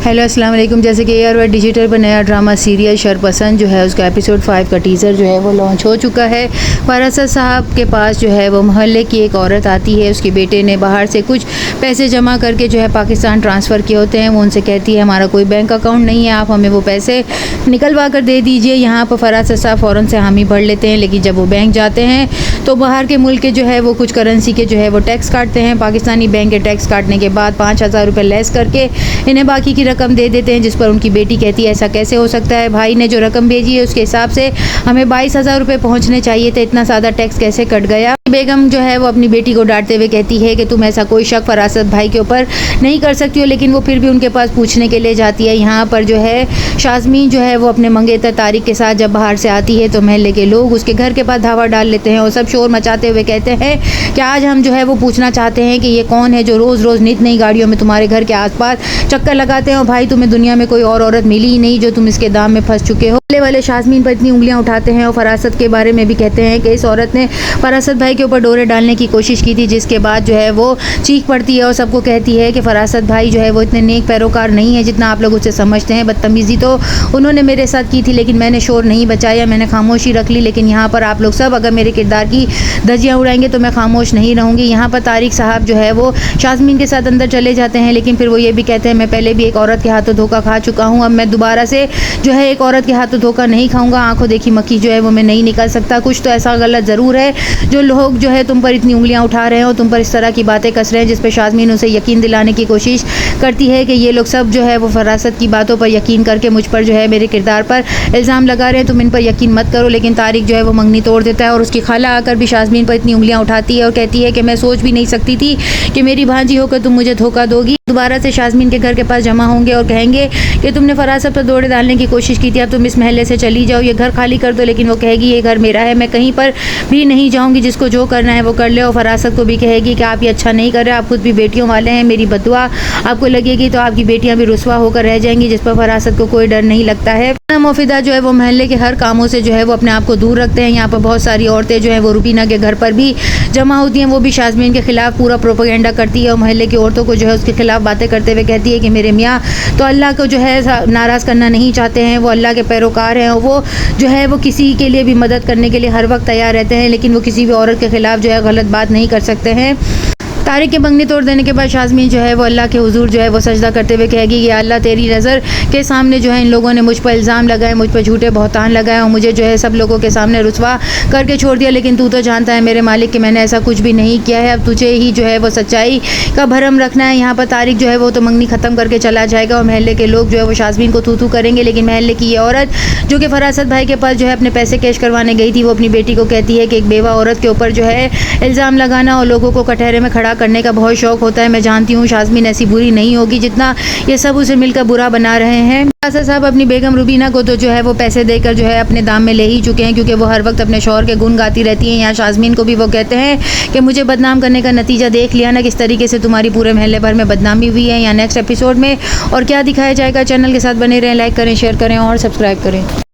Hello अस्सलाम वालेकुम। जैसे कि एयरवेट डिजिटल पर नया ड्रामा सीरियल शरपसंद जो है उसका एपिसोड 5 का टीज़र जो है वो लॉन्च हो चुका है। फरासत साहब के पास जो है वो मोहल्ले की एक औरत आती है। उसके बेटे ने बाहर से कुछ पैसे जमा करके जो है पाकिस्तान ट्रांसफ़र किए होते हैं। वो उनसे कहती है हमारा कोई बैंक अकाउंट नहीं है, आप हमें वो पैसे निकलवा कर दे दीजिए। यहाँ पर फरासत साहब फ़ौरन से हामी भर लेते हैं, लेकिन जब वो बैंक जाते हैं तो बाहर के मुल्क के जो है वो कुछ करेंसी के जो है वो टैक्स काटते हैं। पाकिस्तानी बैंक के टैक्स काटने के बाद 5,000 रुपये लेस करके इन्हें बाकी की रकम दे देते हैं, जिस पर उनकी बेटी कहती है ऐसा कैसे हो सकता है, भाई ने जो रकम भेजी है उसके हिसाब से हमें 22,000 रुपये पहुँचने चाहिए थे, इतना ज़्यादा टैक्स कैसे कट गया। बेगम जो है वो अपनी बेटी को डांटते हुए कहती है कि तुम ऐसा कोई शक फरासत भाई के ऊपर नहीं कर सकती हो, लेकिन वो फिर भी उनके पास पूछने के लिए जाती है। यहाँ पर जो है शाज़मीन जो है वो अपने मंगेतर तारिक के साथ जब बाहर से आती है तो महल्ले के लोग उसके घर के पास धावा डाल लेते हैं और सब शोर मचाते हुए कहते हैं कि आज हम जो है वो पूछना चाहते हैं कि ये कौन है जो रोज़ रोज़ नित नई गाड़ियों में तुम्हारे घर के आसपास चक्कर लगाते हैं। भाई तुम्हें दुनिया में कोई और औरत मिली ही नहीं जो तुम इसके दाम में फंस चुके हो। वाले शाज़मीन पर इतनी उंगलियां उठाते हैं और फरासत के बारे में भी कहते हैं कि इस औरत ने फरासत भाई के ऊपर डोरे डालने की कोशिश की थी, जिसके बाद जो है वो चीख पड़ती है और सबको कहती है कि फरासत भाई जो है वो इतने नेक पैरोकार नहीं है जितना आप लोग उससे समझते हैं। बदतमीज़ी तो उन्होंने मेरे साथ की थी, लेकिन मैंने शोर नहीं बचाया, मैंने खामोशी रख ली। लेकिन यहाँ पर आप लोग सब अगर मेरे किरदार की धज्जियाँ उड़ाएंगे तो मैं खामोश नहीं रहूँगी। यहाँ पर तारिक साहब जो है वो शाज़मीन के साथ अंदर चले जाते हैं, लेकिन फिर वो ये भी कहते हैं मैं पहले भी एक औरत के हाथों धोखा खा चुका हूँ, अब मैं दोबारा से जो है एक औरत के हाथों धोखा नहीं खाऊंगा। आंखों देखी मक्खी जो है वो मैं नहीं निकल सकता। कुछ तो ऐसा गलत ज़रूर है जो लोग जो है तुम पर इतनी उंगलियां उठा रहे हैं और तुम पर इस तरह की बातें कस रहे हैं, जिस पर शाज़मीन उसे यकीन दिलाने की कोशिश करती है कि ये लोग सब जो है वो फरासत की बातों पर यकीन करके मुझ पर जो है मेरे किरदार पर इल्ज़ाम लगा रहे हैं, तुम इन पर यकीन मत करो। लेकिन तारिक जो है वो मंगनी तोड़ देता है और उसकी खाला आकर भी शाज़मीन पर इतनी उंगलियां उठाती है और कहती है कि मैं सोच भी नहीं सकती थी कि मेरी भांजी होकर तुम मुझे धोखा दोगी। दोबारा से शाज़मीन के घर के पास जमा होंगे और कहेंगे कि तुमने फरासत पर दौड़े डालने की कोशिश की थी, अब तुम इस महल्ले से चली जाओ, ये घर खाली कर दो। लेकिन वो कहेगी ये घर मेरा है, मैं कहीं पर भी नहीं जाऊंगी, जिसको जो करना है वो कर ले। और फरासत को भी कहेगी कि आप ये अच्छा नहीं कर रहे, आप खुद भी बेटियों वाले हैं, मेरी बदुआ आपको लगेगी तो आपकी बेटियां भी रुसवा होकर रह जाएंगी, जिस पर फरासत को कोई डर नहीं लगता है। मोफिदा जो है वो महल्ले के हर कामों से जो है वो अपने आप को दूर रखते हैं। यहाँ पर बहुत सारी औरतें जो हैं वो रुबीना के घर पर भी जमा होती हैं, वो भी शाज़मीन के खिलाफ पूरा प्रोपेगेंडा करती है और महल्ले की औरतों को जो है उसके खिलाफ बातें करते हुए कहती है कि मेरे मियाँ तो अल्लाह को जो है नाराज़ करना नहीं चाहते हैं, वो अल्लाह के पैरोकार हैं और वो जो है वो किसी के लिए भी मदद करने के लिए हर वक्त तैयार रहते हैं, लेकिन वो किसी भी औरत के खिलाफ जो है गलत बात नहीं कर सकते हैं। तारिक के मंगनी तोड़ देने के बाद शाज़मीन जो है वो अल्लाह के हुजूर जो है वो सजदा करते हुए कहेगी कि अल्लाह तेरी नज़र के सामने जो है इन लोगों ने मुझ पर इल्ज़ाम लगाए, मुझ पर झूठे बहतान लगाए और मुझे जो है सब लोगों के सामने रुसवा करके छोड़ दिया, लेकिन तू तो जानता है मेरे मालिक कि मैंने ऐसा कुछ भी नहीं किया है, अब तुझे ही जो है वो सच्चाई का भरम रखना है। यहाँ पर तारिक जो है वो तो मंगनी ख़त्म करके चला जाएगा और महल्ले के लोग जो है वो शाज़मीन को थू थू करेंगे। लेकिन महल्ले की ये औरत जो कि फरासत भाई के पास जो है अपने पैसे कैश करवाने गई थी, वो अपनी बेटी को कहती है कि एक बेवा औरत के ऊपर जो है इल्ज़ाम लगाना और लोगों को कटहरे में खड़ा करने का बहुत शौक होता है। मैं जानती हूँ शाज़मीन ऐसी बुरी नहीं होगी जितना ये सब उसे मिलकर बुरा बना रहे हैं। फरासत साहब अपनी बेगम रुबीना को तो जो है वो पैसे देकर जो है अपने दाम में ले ही चुके हैं, क्योंकि वो हर वक्त अपने शौहर के गुण गाती रहती हैं। यहाँ शाज़मीन को भी वो कहते हैं कि मुझे बदनाम करने का नतीजा देख लिया ना, किस तरीके से तुम्हारी पूरे महल्ले भर में बदनामी हुई है। या नेक्स्ट एपिसोड में और क्या दिखाया जाएगा। चैनल के साथ बने रहें, लाइक करें, शेयर करें और सब्सक्राइब करें।